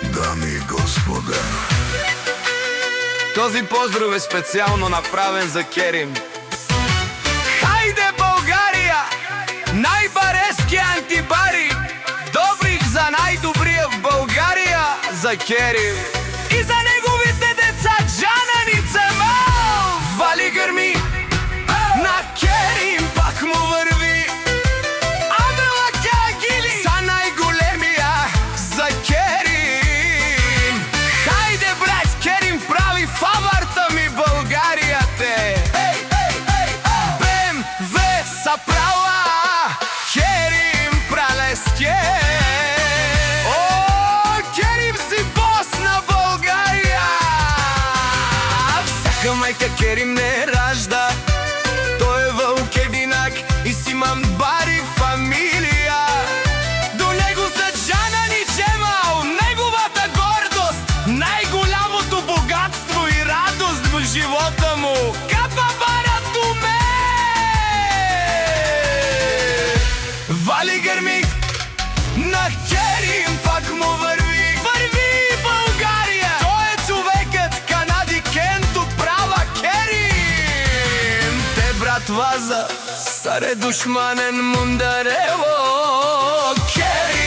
Дами и господа, този поздрав е специално направен за Керим. Хајде Българија, најбарески антибари, добрих за најдобрија в Българија, за Керим и за неговите деца Джананица Мал. Вали грми, на Керим пак му върви, Абела Кагили са најголемија за Керим. Хајде брат, Керим прави фаварта ми Българија те. БМВ са права, Керим пралеске. О, Керим си бос на Българија. Всяка мајка Керим не ражда, тој е вълк единак и си имам бари фамилија. До него за Джанани Джемал, неговата гордост, најголямото богатство и радост в живота му. Капа барато ме! Вали гърмик, на Керим пак му върви. Върви България! Той е човекът Канади Кенто права Керим. Те брат Ваза, саре душманен Мундарево Керим.